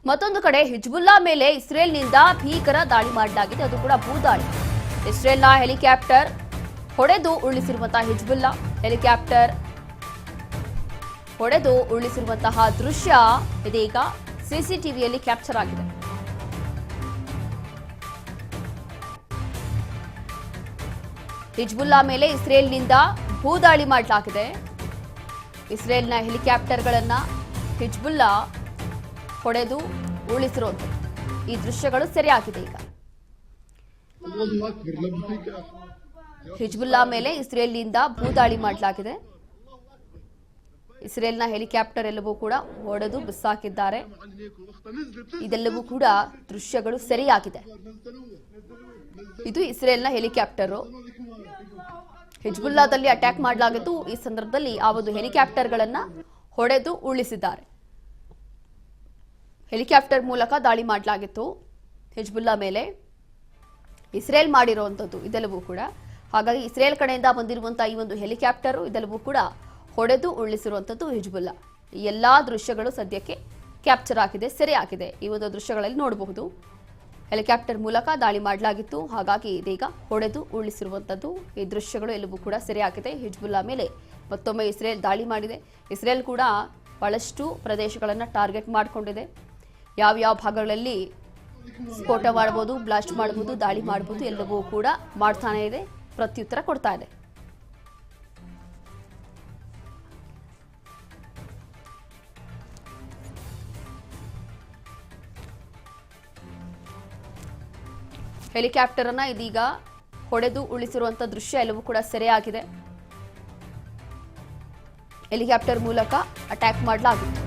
ಮತ್ತೊಂದು ಕಡೆ ಹಿಜ್ಬುಲ್ಲಾ ಮೇಲೆ ಇಸ್ರೇಲ್ನಿಂದ ಭೀಕರ ದಾಳಿ ಮಾಡಲಾಗಿದೆ, ಅದು ಕೂಡ ಭೂದಾಳಿ. ಇಸ್ರೇಲ್ನ ಹೆಲಿಕಾಪ್ಟರ್ ಹೊಡೆದು ಉರುಳಿಸಿರುವಂತಹ ಹಿಜ್ಬುಲ್ಲಾ ಹೆಲಿಕಾಪ್ಟರ್ ಹೊಡೆದು ಉರುಳಿಸಿರುವಂತಹ ದೃಶ್ಯ ಇದೀಗ ಸಿಸಿಟಿವಿಯಲ್ಲಿ ಕ್ಯಾಪ್ಚರ್ ಆಗಿದೆ. ಹಿಜ್ಬುಲ್ಲಾ ಮೇಲೆ ಇಸ್ರೇಲ್ನಿಂದ ಭೂದಾಳಿ ಮಾಡಲಾಗಿದೆ. ಇಸ್ರೇಲ್ನ ಹೆಲಿಕಾಪ್ಟರ್ಗಳನ್ನ ಹಿಜ್ಬುಲ್ಲಾ ಹೊಡೆದು ಉರುಳಿಸಿರುವಂಥದ್ದು ಈ ದೃಶ್ಯಗಳು ಸೆರೆಯಾಗಿದೆ. ಈಗ ಹಿಜ್ಬುಲ್ಲಾ ಮೇಲೆ ಇಸ್ರೇಲ್ನಿಂದ ಭೂದಾಳಿ ಮಾಡಲಾಗಿದೆ. ಇಸ್ರೇಲ್ನ ಹೆಲಿಕಾಪ್ಟರ್ ಎಲ್ಲವೂ ಕೂಡ ಹೊಡೆದು ಬಿಸಾಕಿದ್ದಾರೆ. ಇದೆಲ್ಲವೂ ಕೂಡ ದೃಶ್ಯಗಳು ಸೆರೆಯಾಗಿದೆ. ಇದು ಇಸ್ರೇಲ್ನ ಹೆಲಿಕಾಪ್ಟರ್ ಹಿಜ್ಬುಲ್ಲಾದಲ್ಲಿ ಅಟ್ಯಾಕ್ ಮಾಡಲಾಗಿತ್ತು. ಈ ಸಂದರ್ಭದಲ್ಲಿ ಆ ಒಂದು ಹೆಲಿಕಾಪ್ಟರ್ಗಳನ್ನ ಹೊಡೆದು ಉರುಳಿಸಿದ್ದಾರೆ. ಹೆಲಿಕಾಪ್ಟರ್ ಮೂಲಕ ದಾಳಿ ಮಾಡಲಾಗಿತ್ತು ಹಿಜ್ಬುಲ್ಲಾ ಮೇಲೆ. ಇಸ್ರೇಲ್ ಮಾಡಿರುವಂಥದ್ದು ಇದೆಲ್ಲವೂ ಕೂಡ. ಹಾಗಾಗಿ ಇಸ್ರೇಲ್ ಕಡೆಯಿಂದ ಬಂದಿರುವಂತಹ ಈ ಒಂದು ಹೆಲಿಕಾಪ್ಟರ್ ಇದೆಲ್ಲವೂ ಕೂಡ ಹೊಡೆದು ಉರುಳಿಸಿರುವಂಥದ್ದು ಹಿಜ್ಬುಲ್ಲಾ. ಈ ಎಲ್ಲಾ ದೃಶ್ಯಗಳು ಸದ್ಯಕ್ಕೆ ಕ್ಯಾಪ್ಚರ್ ಆಗಿದೆ, ಸೆರೆಯಾಗಿದೆ. ಈ ಒಂದು ದೃಶ್ಯಗಳಲ್ಲಿ ನೋಡಬಹುದು ಹೆಲಿಕಾಪ್ಟರ್ ಮೂಲಕ ದಾಳಿ ಮಾಡಲಾಗಿತ್ತು. ಹಾಗಾಗಿ ಇದೀಗ ಹೊಡೆದು ಉರುಳಿಸಿರುವಂಥದ್ದು ಈ ದೃಶ್ಯಗಳು ಎಲ್ಲವೂ ಕೂಡ ಸೆರೆಯಾಗಿದೆ. ಹಿಜ್ಬುಲ್ಲಾ ಮೇಲೆ ಮತ್ತೊಮ್ಮೆ ಇಸ್ರೇಲ್ ದಾಳಿ ಮಾಡಿದೆ. ಇಸ್ರೇಲ್ ಕೂಡ ಬಹಳಷ್ಟು ಪ್ರದೇಶಗಳನ್ನು ಟಾರ್ಗೆಟ್ ಮಾಡಿಕೊಂಡಿದೆ. ಯಾವ ಭಾಗಗಳಲ್ಲಿ ಸ್ಫೋಟ ಮಾಡಬಹುದು, ಬ್ಲಾಸ್ಟ್ ಮಾಡಬಹುದು, ದಾಳಿ ಮಾಡಬಹುದು ಎಲ್ಲವೂ ಕೂಡ ಮಾಡ್ತಾನೆ ಇದೆ, ಪ್ರತ್ಯುತ್ತರ ಕೊಡ್ತಾ ಇದೆ. ಹೆಲಿಕಾಪ್ಟರ್ ಅನ್ನ ಇದೀಗ ಹೊಡೆದು ಉರುಳಿಸಿರುವಂತ ದೃಶ್ಯ ಎಲ್ಲವೂ ಕೂಡ ಸೆರೆಯಾಗಿದೆ. ಹೆಲಿಕಾಪ್ಟರ್ ಮೂಲಕ ಅಟ್ಯಾಕ್ ಮಾಡಲಾಗಿತ್ತು.